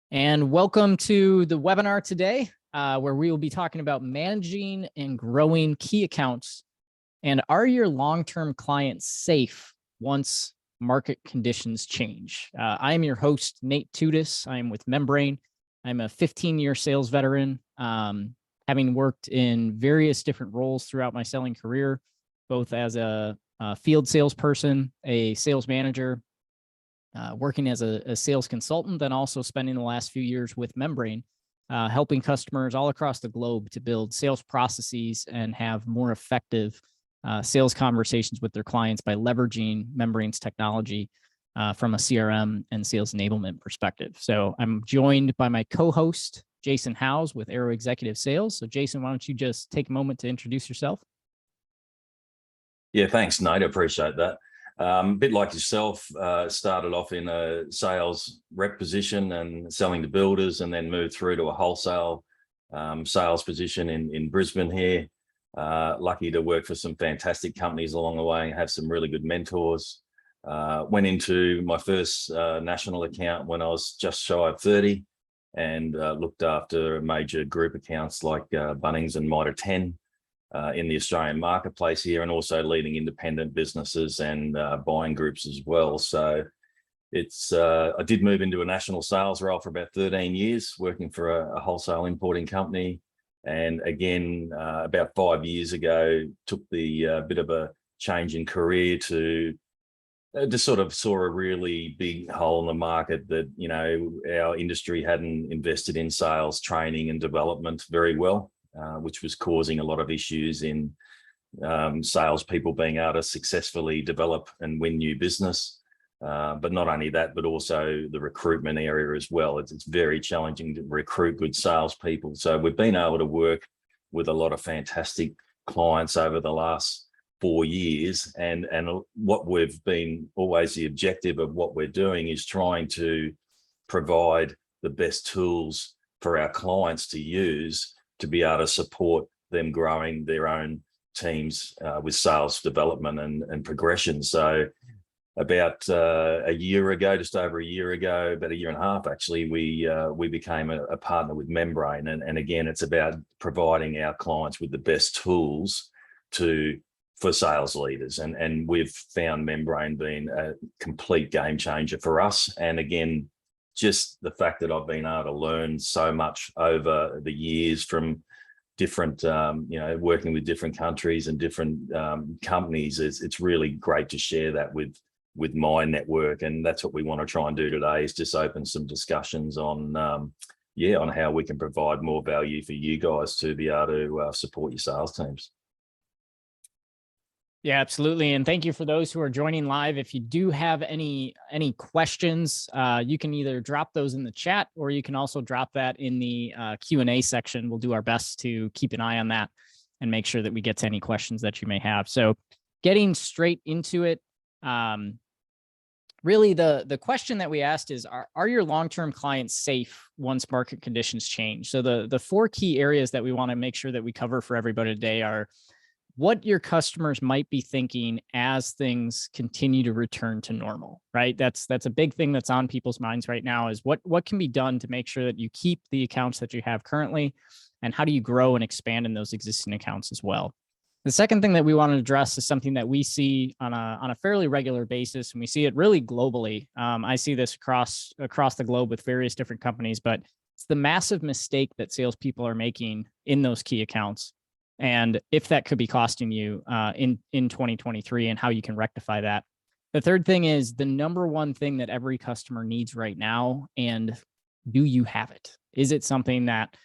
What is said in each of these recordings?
And welcome to the webinar today, where we will be talking about managing and growing key accounts. And are your long-term clients safe once market conditions change? I am your host, Nate Tudis. I am with Membrane. I'm a 15-year sales veteran, having worked in various different roles throughout my selling career, both as a field salesperson, a sales manager, working as a sales consultant, and also spending the last few years with Membrane, helping customers all across the globe to build sales processes and have more effective sales conversations with their clients by leveraging Membrane's technology from a CRM and sales enablement perspective. So I'm joined by my co-host, Jason Howes with Arrow Executive Sales. So Jason, why don't you just take a moment to introduce yourself? Yeah, thanks, Nate. I appreciate that. A bit like yourself, started off in a sales rep position and selling to builders, and then moved through to a wholesale sales position in Brisbane here. Lucky to work for some fantastic companies along the way and have some really good mentors. Went into my first national account when I was just shy of 30 and looked after major group accounts like Bunnings and Mitre 10. In the Australian marketplace here, and also leading independent businesses and buying groups as well. So it's I did move into a national sales role for about 13 years, working for a wholesale importing company. And again, about 5 years ago, took the bit of a change in career to just sort of saw a really big hole in the market that, you know, our industry hadn't invested in sales training and development very well. Which was causing a lot of issues in salespeople being able to successfully develop and win new business. But not only that, but also the recruitment area as well. It's very challenging to recruit good salespeople. So we've been able to work with a lot of fantastic clients over the last 4 years. And what we've been always the objective of what we're doing is trying to provide the best tools for our clients to use to be able to support them growing their own teams with sales development and progression. So about a year ago, just over a year ago, about a year and a half actually, we became a partner with Membrane. And again, it's about providing our clients with the best tools for sales leaders. And we've found Membrane being a complete game changer for us. And again, just the fact that I've been able to learn so much over the years from different, working with different countries and different companies, it's really great to share that with my network. And that's what we want to try and do today, is just open some discussions on how we can provide more value for you guys to be able to support your sales teams. Yeah, absolutely. And thank you for those who are joining live. If you do have any questions, you can either drop those in the chat, or you can also drop that in the Q&A section. We'll do our best to keep an eye on that and make sure that we get to any questions that you may have. So getting straight into it, really the question that we asked is, are your long-term clients safe once market conditions change? So the 4 key areas that we want to make sure that we cover for everybody today are what your customers might be thinking as things continue to return to normal, right? That's a big thing that's on people's minds right now, is what can be done to make sure that you keep the accounts that you have currently, and how do you grow and expand in those existing accounts as well. The second thing that we want to address is something that we see on a fairly regular basis, and we see it really globally. I see this across the globe with various different companies, but it's the massive mistake that salespeople are making in those key accounts, and if that could be costing you in 2023, and how you can rectify that. The third thing is the number one thing that every customer needs right now, and do you have it? Is it something that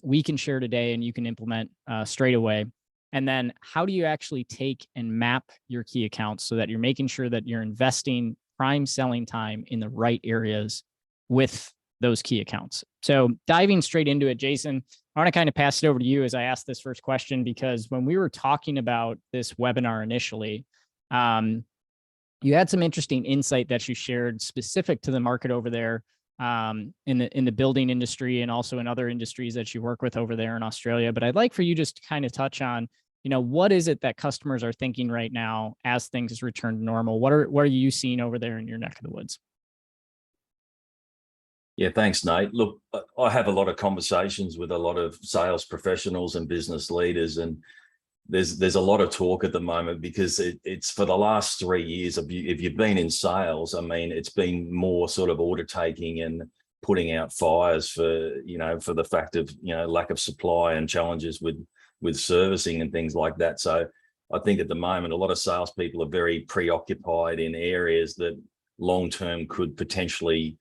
we can share today and you can implement straight away? And then how do you actually take and map your key accounts so that you're making sure that you're investing prime selling time in the right areas with those key accounts? So diving straight into it, Jason, I want to kind of pass it over to you as I ask this first question, because when we were talking about this webinar initially, you had some interesting insight that you shared specific to the market over there, in the building industry, and also in other industries that you work with over there in Australia. But I'd like for you just to kind of touch on, what is it that customers are thinking right now as things return to normal? What are you seeing over there in your neck of the woods? Yeah, thanks, Nate. Look, I have a lot of conversations with a lot of sales professionals and business leaders, and there's a lot of talk at the moment because it's for the last 3 years. If you've been in sales, I mean, it's been more sort of order taking and putting out fires for, for the fact of, lack of supply and challenges with servicing and things like that. So I think at the moment, a lot of salespeople are very preoccupied in areas that long term could potentially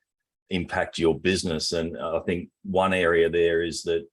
impact your business. And I think one area there is that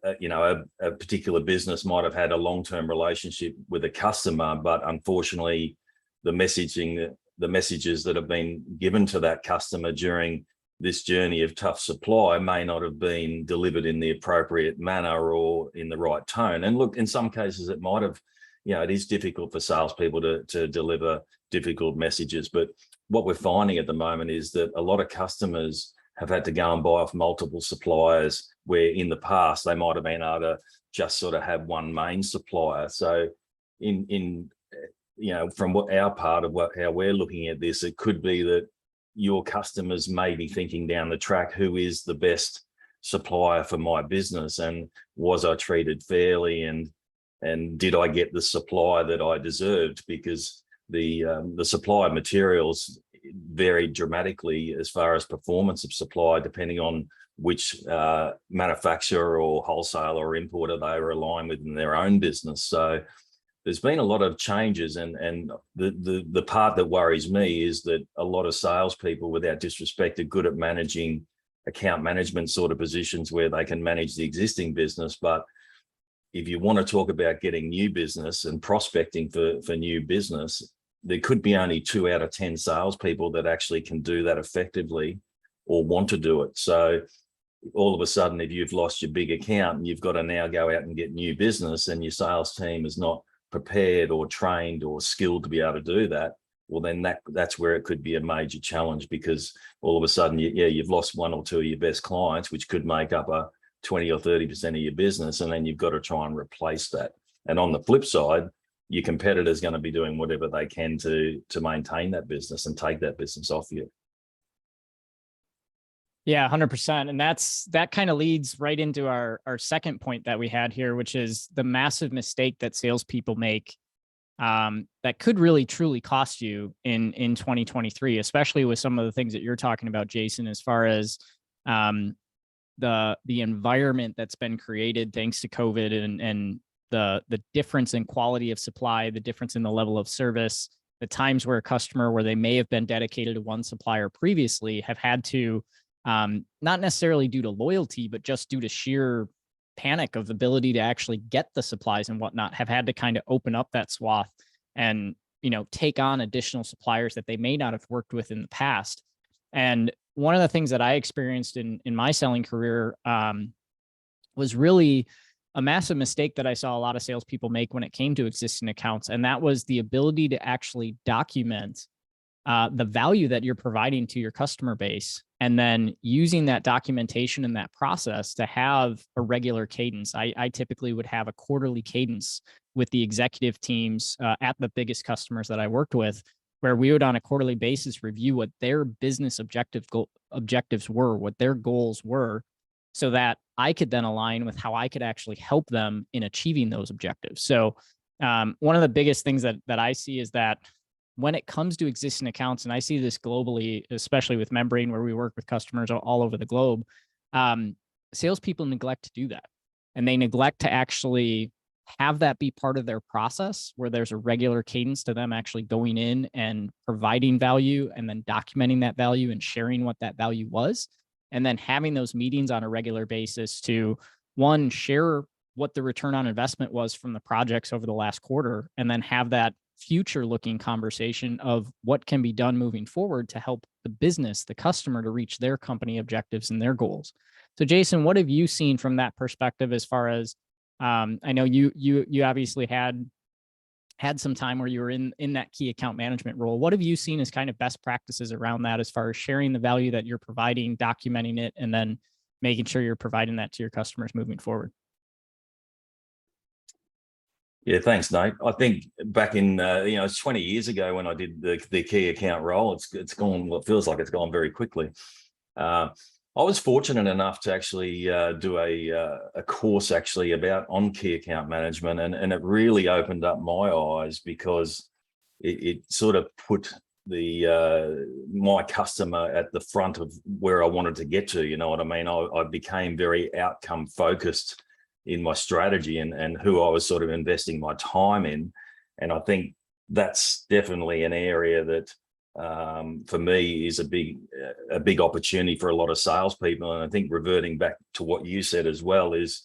a particular business might have had a long-term relationship with a customer, but unfortunately the messages that have been given to that customer during this journey of tough supply may not have been delivered in the appropriate manner or in the right tone. And look, in some cases it might have, it is difficult for salespeople to deliver difficult messages. But what we're finding at the moment is that a lot of customers have had to go and buy off multiple suppliers, where in the past they might have been able to just sort of have one main supplier. So from what our part of how we're looking at this, it could be that your customers may be thinking down the track, who is the best supplier for my business, and was I treated fairly, and did I get the supply that I deserved? Because the supply of materials vary dramatically as far as performance of supply, depending on which manufacturer or wholesaler or importer they were aligned with in their own business. So there's been a lot of changes, and the part that worries me is that a lot of salespeople, without disrespect, are good at managing account management sort of positions where they can manage the existing business. But if you want to talk about getting new business and prospecting for new business, there could be only 2 out of 10 salespeople that actually can do that effectively or want to do it. So all of a sudden, if you've lost your big account and you've got to now go out and get new business, and your sales team is not prepared or trained or skilled to be able to do that, well, then that's where it could be a major challenge, because all of a sudden, you've lost 1 or 2 of your best clients, which could make up a 20 or 30% of your business, and then you've got to try and replace that. And on the flip side, your competitor's going to be doing whatever they can to maintain that business and take that business off you. Yeah, 100%. And that kind of leads right into our second point that we had here, which is the massive mistake that salespeople make that could really truly cost you in 2023, especially with some of the things that you're talking about, Jason, as far as the environment that's been created thanks to COVID, and the difference in quality of supply, the difference in the level of service, the times where a customer, where they may have been dedicated to one supplier previously, have had to, not necessarily due to loyalty, but just due to sheer panic of ability to actually get the supplies and whatnot, have had to kind of open up that swath and, take on additional suppliers that they may not have worked with in the past. And one of the things that I experienced in my selling career was really a massive mistake that I saw a lot of salespeople make when it came to existing accounts. And that was the ability to actually document the value that you're providing to your customer base, and then using that documentation and that process to have a regular cadence. I typically would have a quarterly cadence with the executive teams at the biggest customers that I worked with, where we would on a quarterly basis review what their business objectives were, what their goals were, so that I could then align with how I could actually help them in achieving those objectives. So one of the biggest things that I see is that when it comes to existing accounts, and I see this globally, especially with Membrane, where we work with customers all over the globe, salespeople neglect to do that. And they neglect to actually have that be part of their process, where there's a regular cadence to them actually going in and providing value, and then documenting that value and sharing what that value was. And then having those meetings on a regular basis to, one, share what the return on investment was from the projects over the last quarter, and then have that future looking conversation of what can be done moving forward to help the business, the customer, to reach their company objectives and their goals. So Jason, what have you seen from that perspective, as far as, I know you obviously had some time where you were in that key account management role. What have you seen as kind of best practices around that, as far as sharing the value that you're providing, documenting it, and then making sure you're providing that to your customers moving forward? Yeah, thanks, Nate. I think back in, it's 20 years ago when I did the key account role. It's gone, well, it feels like it's gone very quickly. I was fortunate enough to actually do a course actually about on key account management, and it really opened up my eyes because it sort of put the my customer at the front of where I wanted to get to. You know what I mean? I became very outcome focused in my strategy and who I was sort of investing my time in, and I think that's definitely an area that for me is a big opportunity for a lot of salespeople. And I think reverting back to what you said as well is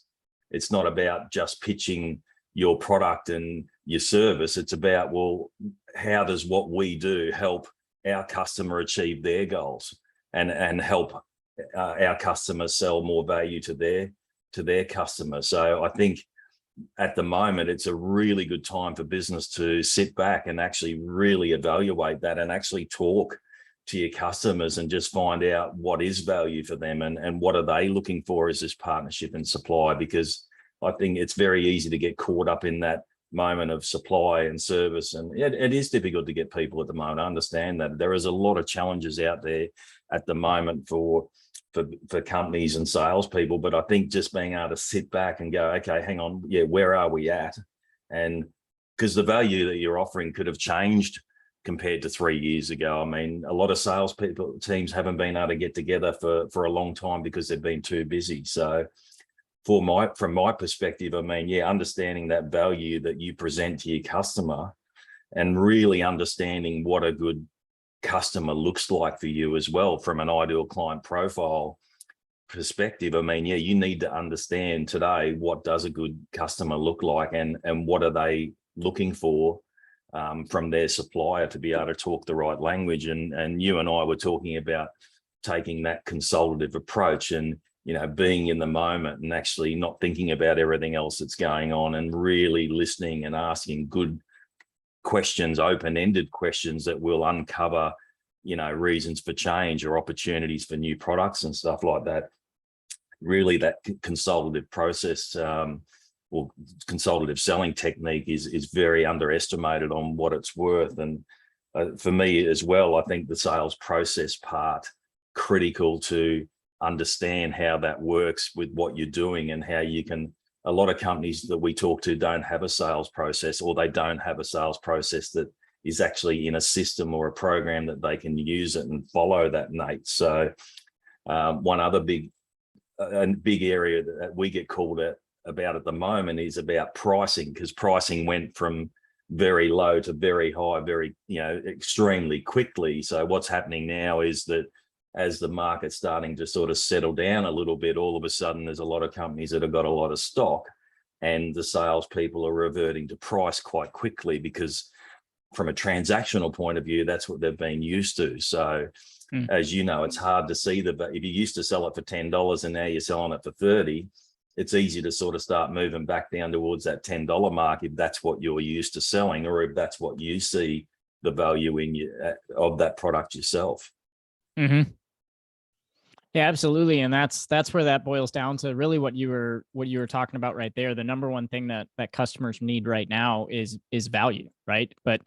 it's not about just pitching your product and your service. It's about, well, how does what we do help our customer achieve their goals and help our customers sell more value to their customers. So I think at the moment, it's a really good time for business to sit back and actually really evaluate that and actually talk to your customers and just find out what is value for them and what are they looking for as this partnership and supply, because I think it's very easy to get caught up in that moment of supply and service. And it is difficult to get people at the moment. I understand that there is a lot of challenges out there at the moment for companies and salespeople, but I think just being able to sit back and go, okay, hang on, yeah, where are we at? And because the value that you're offering could have changed compared to 3 years ago. I mean, a lot of salespeople teams haven't been able to get together for a long time because they've been too busy. So from my perspective, I mean, yeah, understanding that value that you present to your customer and really understanding what a good customer looks like for you as well from an ideal client profile perspective. I mean, yeah, you need to understand today, what does a good customer look like and what are they looking for from their supplier to be able to talk the right language. And you and I were talking about taking that consultative approach and, you know, being in the moment and actually not thinking about everything else that's going on and really listening and asking good questions, open-ended questions that will uncover, you know, reasons for change or opportunities for new products and stuff like that. Really, that consultative process or consultative selling technique is very underestimated on what it's worth. And for me as well, I think the sales process part critical to understand how that works with what you're doing and how you can. A lot of companies that we talk to don't have a sales process, or they don't have a sales process that is actually in a system or a program that they can use it and follow that, Nate. So one other big area that we get called about at the moment is about pricing, because pricing went from very low to very high, very, you know, extremely quickly. So what's happening now is that as the market's starting to sort of settle down a little bit, all of a sudden there's a lot of companies that have got a lot of stock and the salespeople are reverting to price quite quickly because from a transactional point of view, that's what they've been used to. So as you know, it's hard to see if you used to sell it for $10 and now you're selling it for 30, it's easy to sort of start moving back down towards that $10 mark if that's what you're used to selling, or if that's what you see the value in of that product yourself. Mm-hmm. Yeah, absolutely. And that's where that boils down to really what you were talking about right there. The number one thing that customers need right now is value, right? But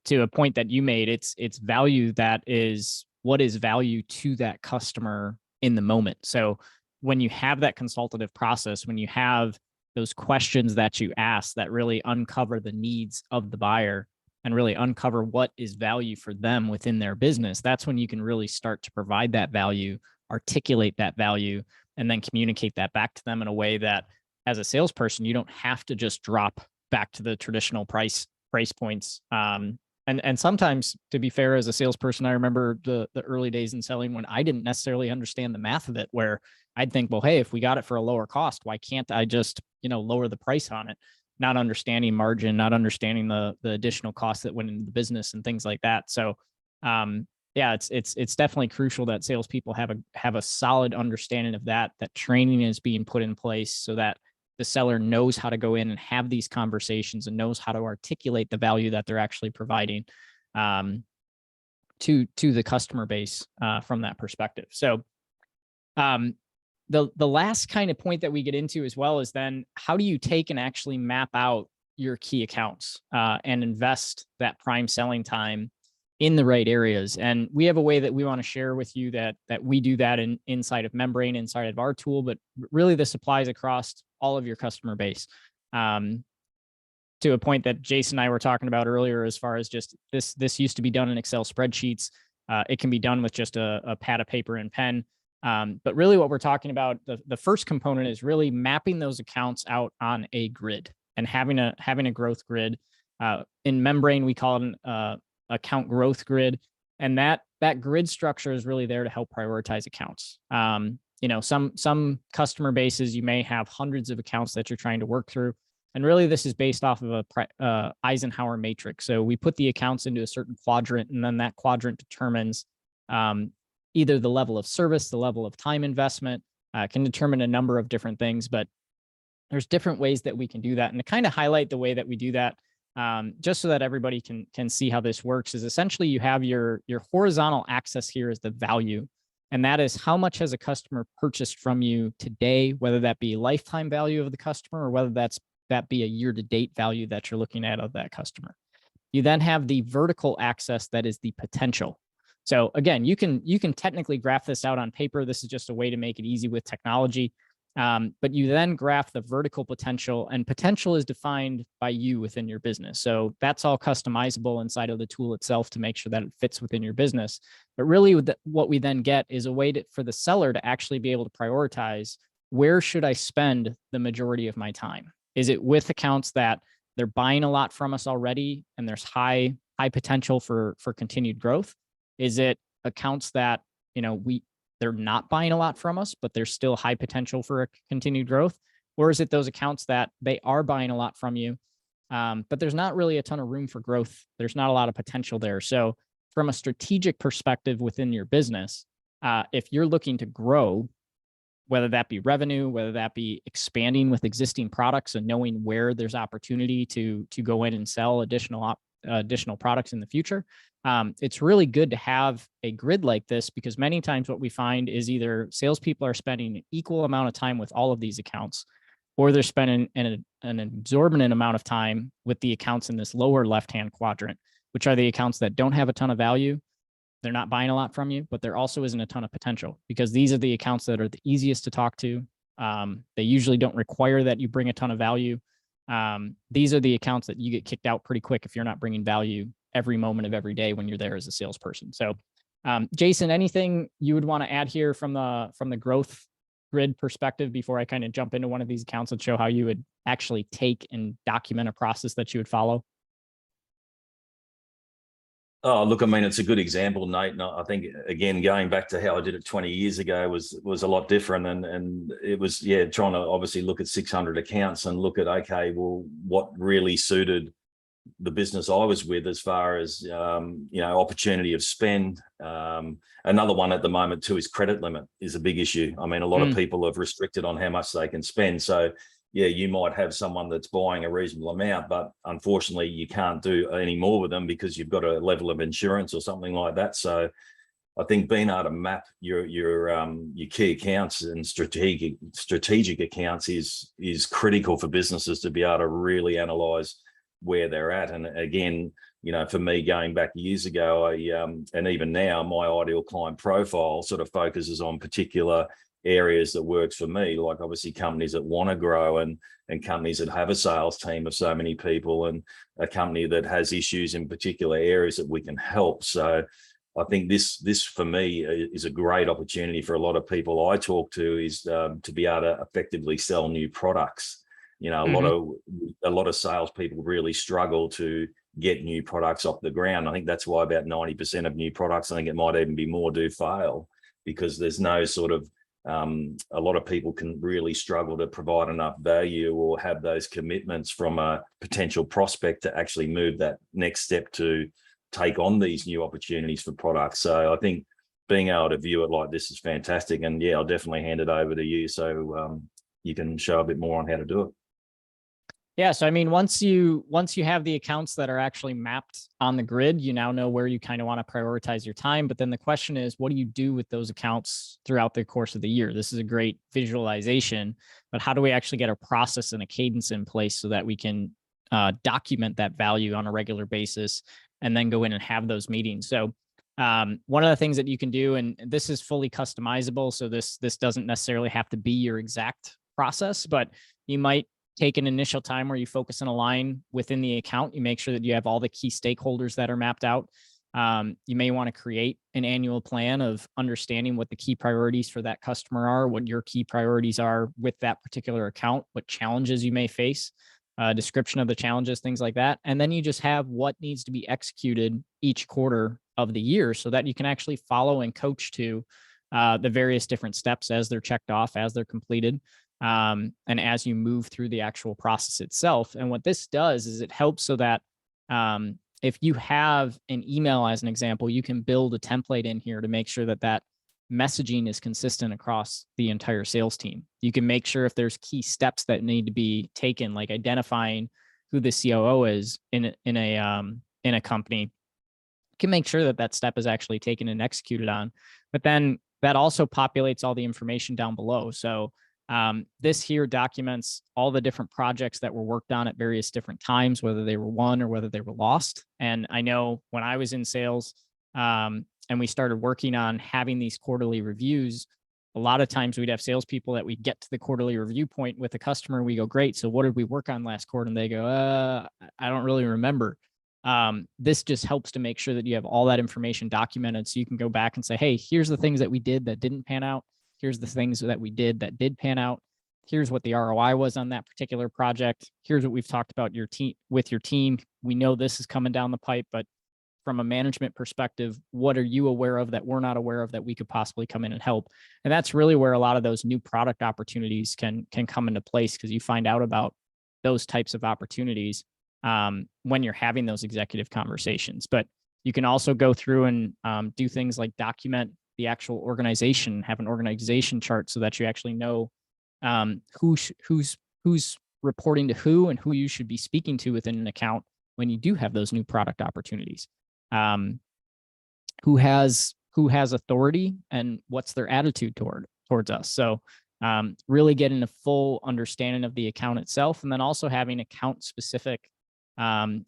to a point that you made, it's value that is what is value to that customer in the moment. So when you have that consultative process, when you have those questions that you ask that really uncover the needs of the buyer and really uncover what is value for them within their business, that's when you can really start to provide that value, articulate that value, and then communicate that back to them in a way that as a salesperson, you don't have to just drop back to the traditional price points. And sometimes, to be fair, as a salesperson, I remember the early days in selling when I didn't necessarily understand the math of it, where I'd think, well, hey, if we got it for a lower cost, why can't I just, you know, lower the price on it? Not understanding margin, not understanding the additional costs that went into the business and things like that. So, yeah, it's definitely crucial that salespeople have a solid understanding of that training is being put in place so that the seller knows how to go in and have these conversations and knows how to articulate the value that they're actually providing to the customer base from that perspective. So the last kind of point that we get into as well is then how do you take and actually map out your key accounts and invest that prime selling time in the right areas. And we have a way that we want to share with you that we do that inside of Membrane, inside of our tool, but really this applies across all of your customer base. To a point that Jason and I were talking about earlier, as far as just this used to be done in Excel spreadsheets. It can be done with just a pad of paper and pen. But really what we're talking about, the first component is really mapping those accounts out on a grid and having a growth grid. In Membrane, we call it an account growth grid. And that grid structure is really there to help prioritize accounts. Some customer bases, you may have hundreds of accounts that you're trying to work through. And really, this is based off of a Eisenhower matrix. So we put the accounts into a certain quadrant, and then that quadrant determines either the level of service, the level of time investment, can determine a number of different things. But there's different ways that we can do that. And to kind of highlight the way that we do that, just so that everybody can see how this works, is essentially you have your horizontal axis here is the value. And that is how much has a customer purchased from you today, whether that be lifetime value of the customer or whether that be a year-to-date value that you're looking at of that customer. You then have the vertical axis that is the potential. So again, you can technically graph this out on paper. This is just a way to make it easy with technology. But you then graph the vertical potential, and potential is defined by you within your business. So that's all customizable inside of the tool itself to make sure that it fits within your business. But really what we then get is a way for the seller to actually be able to prioritize, where should I spend the majority of my time? Is it with accounts that they're buying a lot from us already and there's high potential for continued growth? Is it accounts that, they're not buying a lot from us, but there's still high potential for a continued growth? Or is it those accounts that they are buying a lot from you, but there's not really a ton of room for growth? There's not a lot of potential there. So from a strategic perspective within your business, if you're looking to grow, whether that be revenue, whether that be expanding with existing products and knowing where there's opportunity to go in and sell additional products in the future, it's really good to have a grid like this, because many times what we find is either salespeople are spending an equal amount of time with all of these accounts, or they're spending an exorbitant amount of time with the accounts in this lower left-hand quadrant, which are the accounts that don't have a ton of value. They're not buying a lot from you, but there also isn't a ton of potential, because these are the accounts that are the easiest to talk to. They usually don't require that you bring a ton of value. These are the accounts that you get kicked out pretty quick if you're not bringing value every moment of every day when you're there as a salesperson. So, Jason, anything you would want to add here from the growth grid perspective before I kind of jump into one of these accounts and show how you would actually take and document a process that you would follow? Oh, look, I mean, it's a good example, Nate. And I think, again, going back to how I did it 20 years ago was a lot different. And it was, trying to obviously look at 600 accounts and look at, okay, well, what really suited the business I was with as far as, opportunity of spend. Another one at the moment too is credit limit is a big issue. I mean, a lot of people have restricted on how much they can spend. So you might have someone that's buying a reasonable amount, but unfortunately you can't do any more with them because you've got a level of insurance or something like that. So I think being able to map your key accounts and strategic accounts is critical for businesses to be able to really analyze where they're at. And again, for me, going back years ago, and even now, my ideal client profile sort of focuses on particular areas that works for me, like obviously companies that want to grow and companies that have a sales team of so many people, and a company that has issues in particular areas that we can help. So I think this for me is a great opportunity for a lot of people I talk to, is to be able to effectively sell new products. A lot of salespeople really struggle to get new products off the ground. I think that's why about 90% of new products, I think it might even be more, do fail, because there's no sort of a lot of people can really struggle to provide enough value or have those commitments from a potential prospect to actually move that next step to take on these new opportunities for products. So I think being able to view it like this is fantastic. And I'll definitely hand it over to you so you can show a bit more on how to do it. Yeah. So, I mean, once you have the accounts that are actually mapped on the grid, you now know where you kind of want to prioritize your time. But then the question is, what do you do with those accounts throughout the course of the year? This is a great visualization, but how do we actually get a process and a cadence in place so that we can document that value on a regular basis and then go in and have those meetings. So one of the things that you can do, and this is fully customizable, so this doesn't necessarily have to be your exact process, but you might take an initial time where you focus on a line within the account. You make sure that you have all the key stakeholders that are mapped out. You may want to create an annual plan of understanding what the key priorities for that customer are, what your key priorities are with that particular account, what challenges you may face, description of the challenges, things like that. And then you just have what needs to be executed each quarter of the year so that you can actually follow and coach to the various different steps as they're checked off, as they're completed, and as you move through the actual process itself. And what this does is it helps so that if you have an email, as an example, you can build a template in here to make sure that that messaging is consistent across the entire sales team. You can make sure if there's key steps that need to be taken, like identifying who the COO is in a company, you can make sure that that step is actually taken and executed on. But then that also populates all the information down below. So this here documents all the different projects that were worked on at various different times, whether they were won or whether they were lost. And I know when I was in sales, and we started working on having these quarterly reviews, a lot of times we'd have salespeople that we'd get to the quarterly review point with a customer. We go, great. So what did we work on last quarter? And they go, I don't really remember. This just helps to make sure that you have all that information documented. So you can go back and say, hey, here's the things that we did that didn't pan out. Here's the things that we did that did pan out. Here's what the ROI was on that particular project. Here's what we've talked about with your team. We know this is coming down the pipe, but from a management perspective, what are you aware of that we're not aware of that we could possibly come in and help? And that's really where a lot of those new product opportunities can come into place, because you find out about those types of opportunities when you're having those executive conversations. But you can also go through and do things like document the actual organization, have an organization chart so that you actually know who's reporting to who and who you should be speaking to within an account when you do have those new product opportunities. Who has authority and what's their attitude towards us. So really getting a full understanding of the account itself, and then also having account specific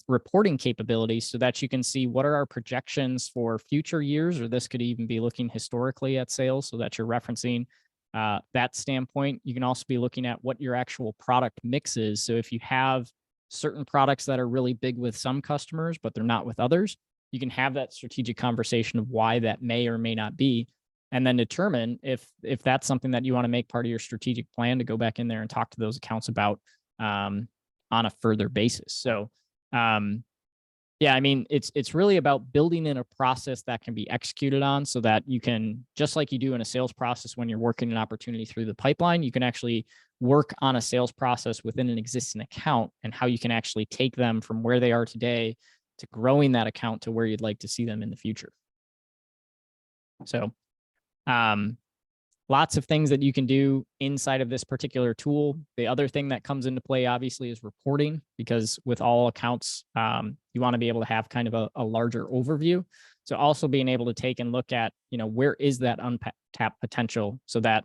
reporting capabilities so that you can see what are our projections for future years, or this could even be looking historically at sales so that you're referencing that standpoint. You can also be looking at what your actual product mix is. So if you have certain products that are really big with some customers, but they're not with others, you can have that strategic conversation of why that may or may not be, and then determine if that's something that you want to make part of your strategic plan to go back in there and talk to those accounts about on a further basis. So yeah, I mean, it's really about building in a process that can be executed on so that you can, just like you do in a sales process when you're working an opportunity through the pipeline, you can actually work on a sales process within an existing account and how you can actually take them from where they are today to growing that account to where you'd like to see them in the future. So lots of things that you can do inside of this particular tool. The other thing that comes into play, obviously, is reporting, because with all accounts, you want to be able to have kind of a larger overview. So also being able to take and look at, where is that untapped potential, so that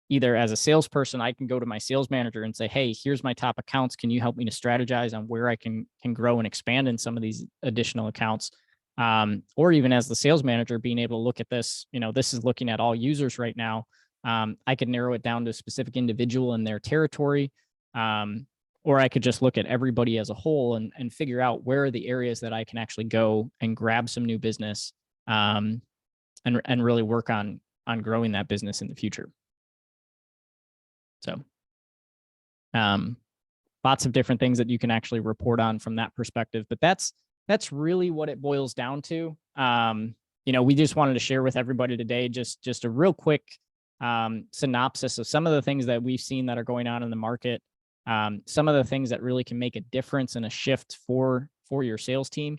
either as a salesperson, I can go to my sales manager and say, hey, here's my top accounts. Can you help me to strategize on where I can grow and expand in some of these additional accounts? Or even as the sales manager, being able to look at this, this is looking at all users right now. I could narrow it down to a specific individual in their territory, or I could just look at everybody as a whole and figure out where are the areas that I can actually go and grab some new business, and really work on growing that business in the future. So lots of different things that you can actually report on from that perspective, but that's really what it boils down to. We just wanted to share with everybody today just a real quick synopsis of some of the things that we've seen that are going on in the market, some of the things that really can make a difference and a shift for your sales team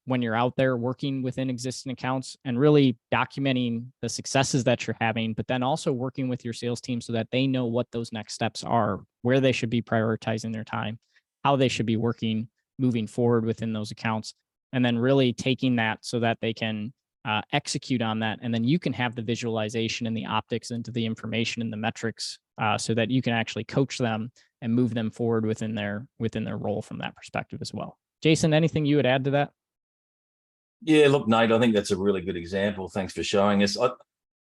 when you're out there working within existing accounts, and really documenting the successes that you're having, but then also working with your sales team so that they know what those next steps are, where they should be prioritizing their time, how they should be working moving forward within those accounts, and then really taking that so that they can execute on that. And then you can have the visualization and the optics into the information and the metrics so that you can actually coach them and move them forward within their role from that perspective as well. Jason, anything you would add to that? Yeah, look, Nate, I think that's a really good example. Thanks for showing us.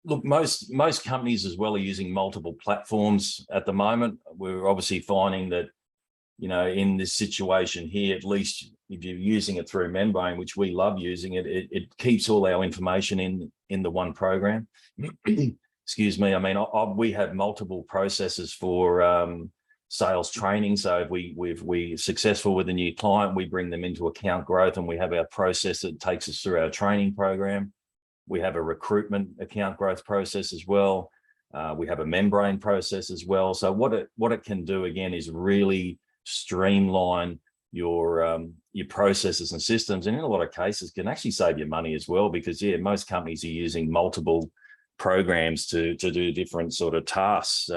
Look, most companies as well are using multiple platforms at the moment. We're obviously finding that, in this situation here, at least if you're using it through Membrane, which we love using it keeps all our information in the one program. Excuse me. I mean, we have multiple processes for sales training. So if we're successful with a new client, we bring them into account growth, and we have our process that takes us through our training program. We have a recruitment account growth process as well. We have a Membrane process as well. So what it can do again is really streamline your processes and systems, and in a lot of cases can actually save you money as well, because most companies are using multiple programs to do different sort of tasks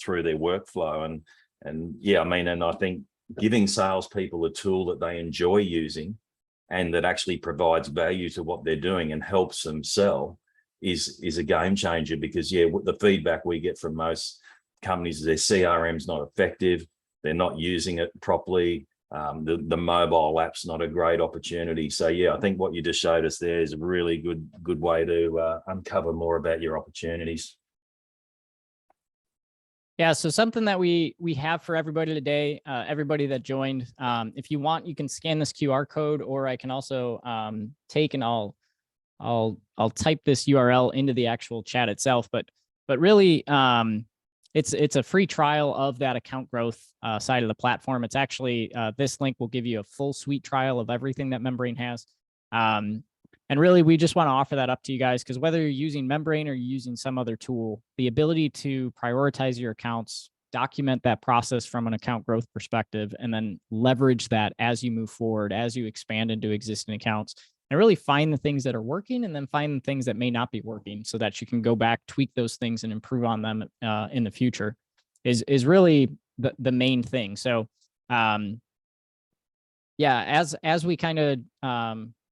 through their workflow. And I think giving salespeople a tool that they enjoy using and that actually provides value to what they're doing and helps them sell is a game changer, because the feedback we get from most companies is their CRM's not effective, they're not using it properly, the mobile app's not a great opportunity. So I think what you just showed us there is a really good way to uncover more about your opportunities. Yeah, so something that we have for everybody today, everybody that joined, if you want, you can scan this QR code, or I can also take and I'll type this URL into the actual chat itself. But really, it's a free trial of that account growth side of the platform. It's actually this link will give you a full suite trial of everything that Membrane has. And really, we just want to offer that up to you guys, because whether you're using Membrane or you're using some other tool, the ability to prioritize your accounts, document that process from an account growth perspective, and then leverage that as you move forward, as you expand into existing accounts, and really find the things that are working and then find the things that may not be working, so that you can go back, tweak those things, and improve on them in the future is really the main thing. So, as we kind of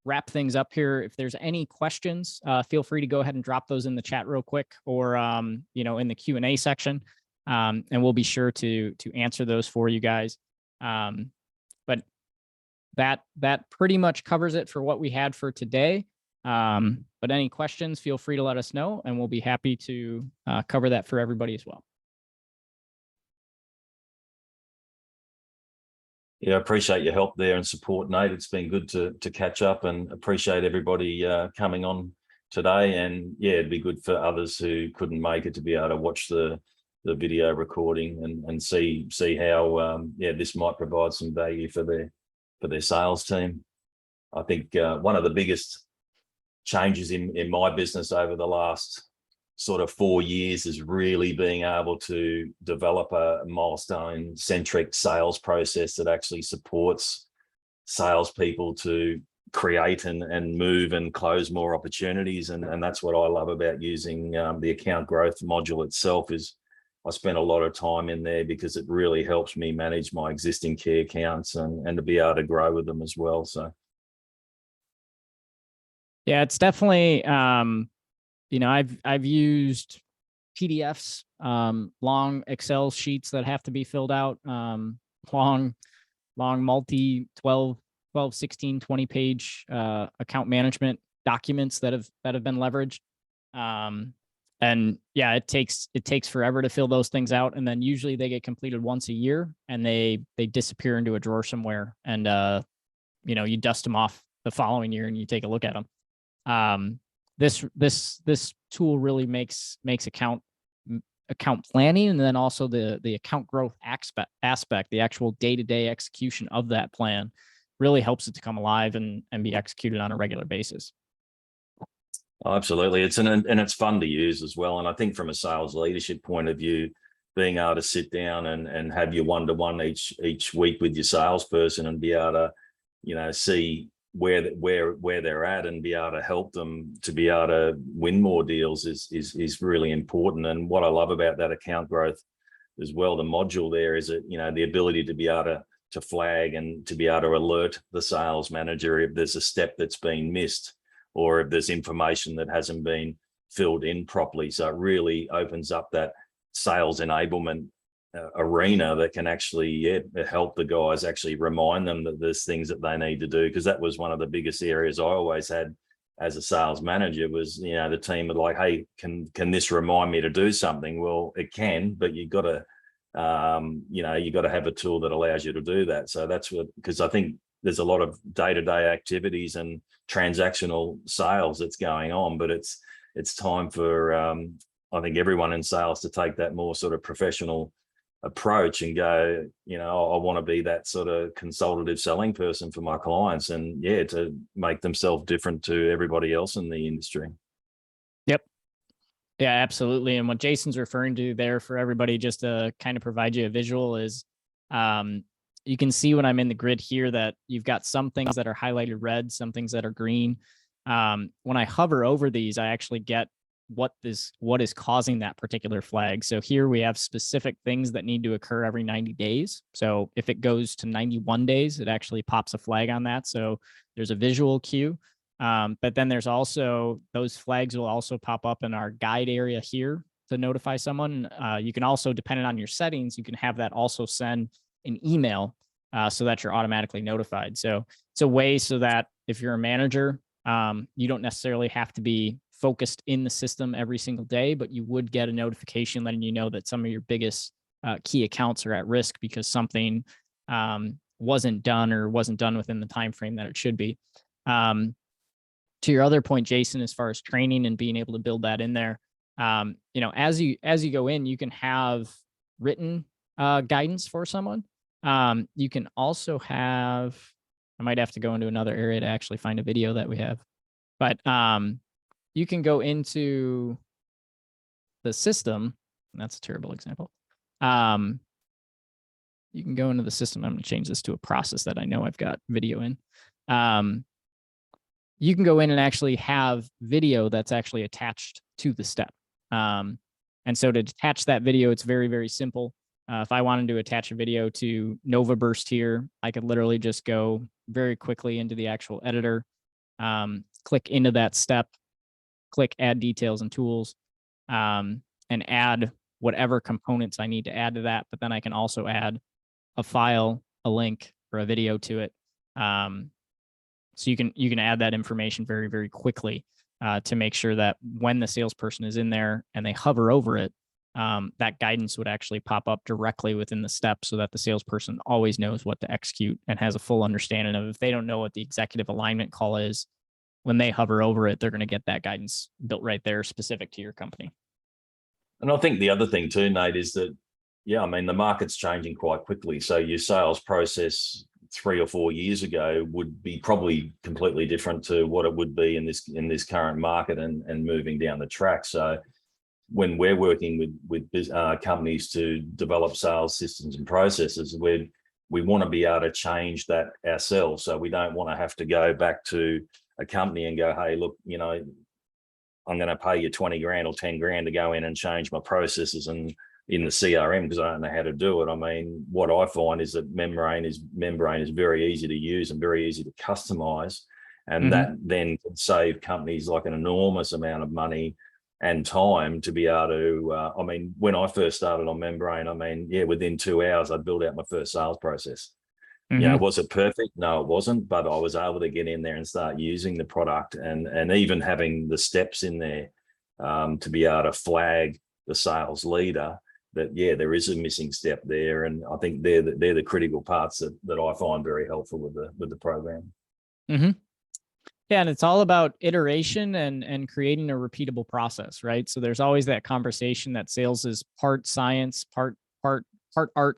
wrap things up here, if there's any questions, feel free to go ahead and drop those in the chat real quick, or in the Q&A section, and we'll be sure to answer those for you guys. But that pretty much covers it for what we had for today. But any questions, feel free to let us know, and we'll be happy to cover that for everybody as well. Yeah, I appreciate your help there and support, Nate. It's been good to catch up, and appreciate everybody coming on today. And it'd be good for others who couldn't make it to be able to watch the video recording and see how this might provide some value for their sales team. I think one of the biggest changes in my business over the last sort of 4 years is really being able to develop a milestone-centric sales process that actually supports salespeople to create and move and close more opportunities. And that's what I love about using the account growth module itself. Is I spend a lot of time in there because it really helps me manage my existing key accounts and to be able to grow with them as well. So yeah, it's definitely I've used PDFs, long Excel sheets that have to be filled out, long multi 12, 16, 20 page account management documents that have been leveraged. And it takes forever to fill those things out, and then usually they get completed once a year, and they disappear into a drawer somewhere, and you dust them off the following year and you take a look at them. This tool really makes account planning, and then also the account growth aspect, the actual day-to-day execution of that plan, really helps it to come alive and be executed on a regular basis. Oh, absolutely. It's fun to use as well. And I think from a sales leadership point of view, being able to sit down and have your one-to-one each week with your salesperson and be able to, see where they're at and be able to help them to be able to win more deals is really important. And what I love about that account growth as well, the module there, is that, the ability to be able to flag and to be able to alert the sales manager if there's a step that's been missed, or if there's information that hasn't been filled in properly. So it really opens up that sales enablement arena that can actually help the guys actually remind them that there's things that they need to do, because that was one of the biggest areas I always had as a sales manager was, the team would like, hey, can this remind me to do something? Well, it can, but you've got to you got to have a tool that allows you to do that. So that's what, because I think there's a lot of day-to-day activities and transactional sales that's going on, but it's time for I think everyone in sales to take that more sort of professional approach and go, I want to be that sort of consultative selling person for my clients, and to make themselves different to everybody else in the industry. Yep. Yeah, absolutely. And what Jason's referring to there, for everybody, just to kind of provide you a visual, is you can see when I'm in the grid here that you've got some things that are highlighted red, some things that are green. When I hover over these, I actually get what is causing that particular flag. So here we have specific things that need to occur every 90 days. So if it goes to 91 days, it actually pops a flag on that. So there's a visual cue. But then there's also, those flags will also pop up in our guide area here to notify someone. You can also, depending on your settings, you can have that also send an email so that you're automatically notified. So it's a way so that if you're a manager, you don't necessarily have to be focused in the system every single day, but you would get a notification letting you know that some of your biggest key accounts are at risk because something wasn't done within the time frame that it should be. To your other point, Jason, as far as training and being able to build that in there, as you go in, you can have written guidance for someone. You can also have, I might have to go into another area to actually find a video that we have, but you can go into the system. And that's a terrible example. You can go into the system. I'm going to change this to a process that I know I've got video in. You can go in and actually have video that's actually attached to the step. And so to attach that video, it's very, very simple. If I wanted to attach a video to Nova Burst here, I could literally just go very quickly into the actual editor, click into that step, click add details and tools, and add whatever components I need to add to that. But then I can also add a file, a link, or a video to it. So you can add that information very, very quickly to make sure that when the salesperson is in there and they hover over it, that guidance would actually pop up directly within the step so that the salesperson always knows what to execute and has a full understanding of, if they don't know what the executive alignment call is, when they hover over it, they're going to get that guidance built right there specific to your company. And I think the other thing too, Nate, is that, the market's changing quite quickly. So your sales process 3 or 4 years ago would be probably completely different to what it would be in this current market and moving down the track. So when we're working with companies to develop sales systems and processes, we want to be able to change that ourselves. So we don't want to have to go back to a company and go, hey, look, I'm going to pay you 20 grand or 10 grand to go in and change my processes and in the CRM because I don't know how to do it. What I find is that Membrane is very easy to use and very easy to customize. And that then can save companies like an enormous amount of money and time to be able to, when I first started on Membrane, within 2 hours, I'd build out my first sales process. Was it perfect? No, it wasn't, but I was able to get in there and start using the product and even having the steps in there to be able to flag the sales leader that, there is a missing step there. And I think they're the critical parts that I find very helpful with the program. Mm-hmm. Yeah, and it's all about iteration and creating a repeatable process, right? So there's always that conversation that sales is part science, part art,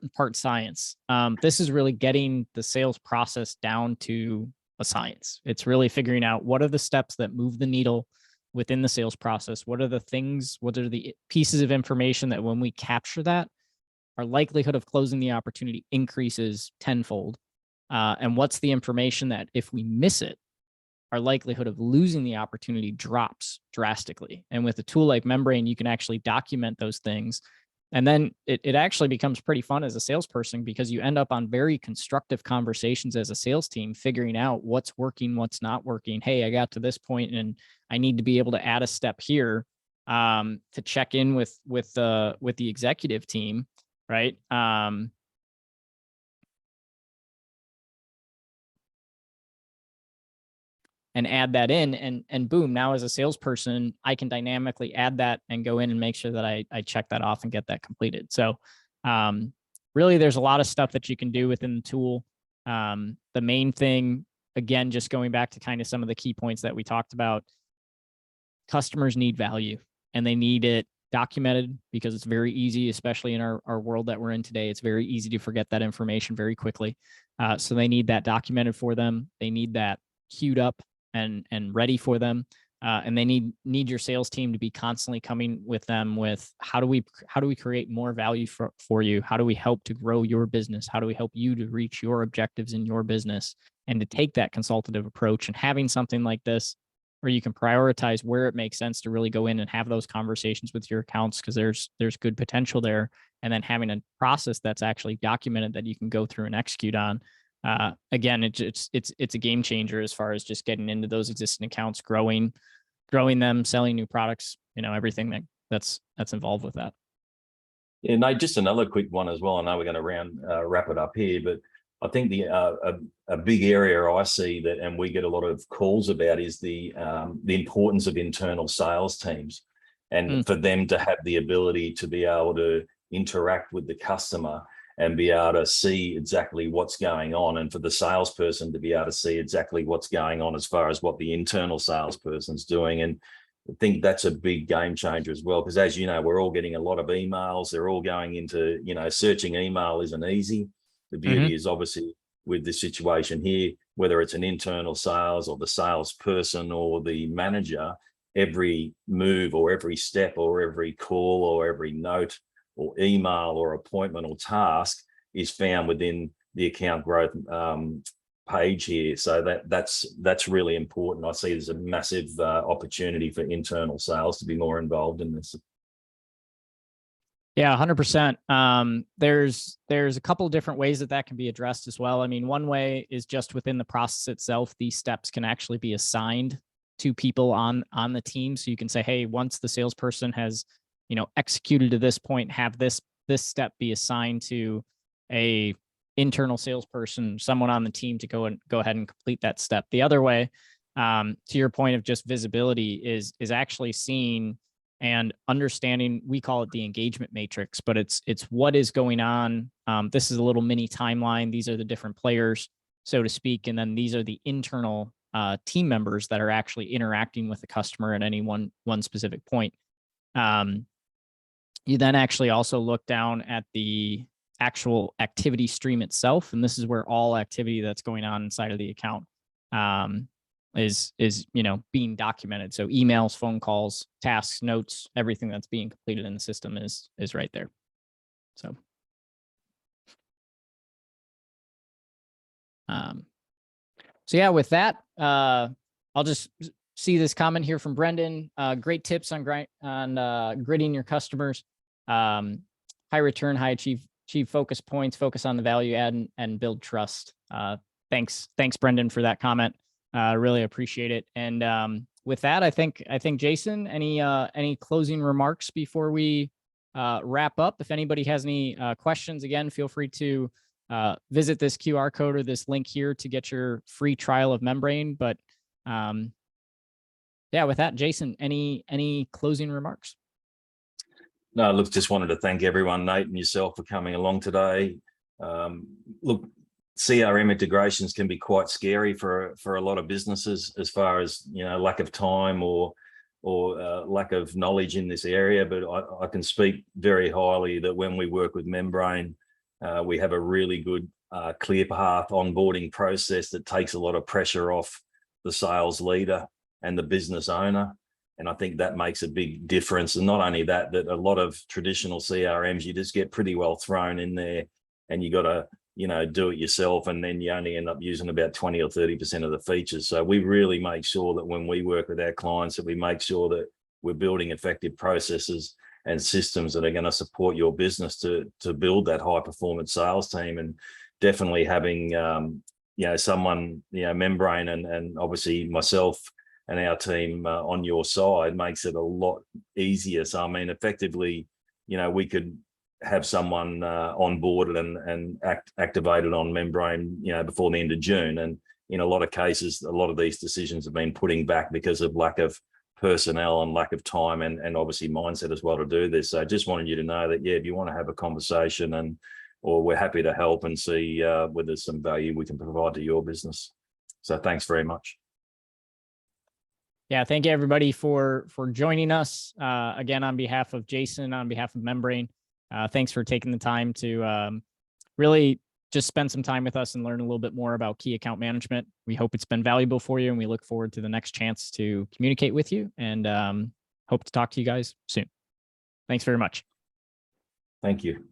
and part science. This is really getting the sales process down to a science. It's really figuring out what are the steps that move the needle within the sales process. What are the pieces of information that when we capture that, our likelihood of closing the opportunity increases tenfold. And what's the information that if we miss it, our likelihood of losing the opportunity drops drastically. And with a tool like Membrane, you can actually document those things. And then it actually becomes pretty fun as a salesperson because you end up on very constructive conversations as a sales team, figuring out what's working, what's not working. Hey, I got to this point and I need to be able to add a step here to check in with the executive team right? And add that in, and boom, now as a salesperson, I can dynamically add that and go in and make sure that I check that off and get that completed. So really there's a lot of stuff that you can do within the tool. The main thing, again, just going back to kind of some of the key points that we talked about, customers need value and they need it documented, because it's very easy, especially in our world that we're in today. It's very easy to forget that information very quickly. So they need that documented for them. They need that queued up and ready for them. And they need your sales team to be constantly coming with them with how do we create more value for you? How do we help to grow your business? How do we help you to reach your objectives in your business? And to take that consultative approach, and having something like this where you can prioritize where it makes sense to really go in and have those conversations with your accounts, because there's good potential there. And then having a process that's actually documented that you can go through and execute on. Again, it's a game changer as far as just getting into those existing accounts, growing them, selling new products, everything that's involved with that. Yeah, Nate, just another quick one as well. I know we're going to wrap it up here, but I think a big area I see that, and we get a lot of calls about, is the importance of internal sales teams, and for them to have the ability to be able to interact with the customer and be able to see exactly what's going on, and for the salesperson to be able to see exactly what's going on as far as what the internal salesperson's doing. And I think that's a big game changer as well, because as you know, we're all getting a lot of emails. They're all going into, searching email isn't easy. The beauty is obviously with the situation here, whether it's an internal sales or the salesperson or the manager, every move or every step or every call or every note or email or appointment or task is found within the account growth page here. So that's really important. I see there's a massive opportunity for internal sales to be more involved in this. Yeah, 100%. There's a couple of different ways that can be addressed as well. I mean, one way is just within the process itself. These steps can actually be assigned to people on the team. So you can say, hey, once the salesperson has, executed to this point, have this step be assigned to a internal salesperson, someone on the team, to go ahead and complete that step. The other way, to your point of just visibility, is actually seeing and understanding. We call it the engagement matrix, but it's what is going on. This is a little mini timeline. These are the different players, so to speak, and then these are the internal team members that are actually interacting with the customer at any one specific point. You then actually also look down at the actual activity stream itself, and this is where all activity that's going on inside of the account is being documented. So emails, phone calls, tasks, notes, everything that's being completed in the system is right there. So yeah, with that, I'll just see this comment here from Brendan. Great tips on gridding your customers. High return, high achieve focus points, focus on the value add, and build trust. Thanks, Brendan, for that comment. Really appreciate it. And with that, I think Jason, any closing remarks before we wrap up? If anybody has any questions, again, feel free to visit this QR code or this link here to get your free trial of Membrane. But yeah, with that, Jason, any closing remarks? No, look, just wanted to thank everyone, Nate and yourself, for coming along today. Look, CRM integrations can be quite scary for a lot of businesses, as far as lack of time or lack of knowledge in this area. But I can speak very highly that when we work with Membrane, we have a really good clear path onboarding process that takes a lot of pressure off the sales leader and the business owner. And I think that makes a big difference. And not only that a lot of traditional CRMs, you just get pretty well thrown in there, and you got to, do it yourself. And then you only end up using about 20 or 30% of the features. So we really make sure that when we work with our clients, that we make sure that we're building effective processes and systems that are going to support your business to build that high performance sales team. And definitely having, someone, Membrane and obviously myself and our team on your side makes it a lot easier. So, I mean, effectively, we could have someone onboarded and activated on membrane, before the end of June. And in a lot of cases, a lot of these decisions have been putting back because of lack of personnel and lack of time and obviously mindset as well to do this. So I just wanted you to know that, if you want to have a conversation or we're happy to help and see whether there's some value we can provide to your business. So thanks very much. Yeah, thank you everybody for joining us. Again, on behalf of Jason, on behalf of Membrane, thanks for taking the time to really just spend some time with us and learn a little bit more about key account management. We hope it's been valuable for you, and we look forward to the next chance to communicate with you, and hope to talk to you guys soon. Thanks very much. Thank you.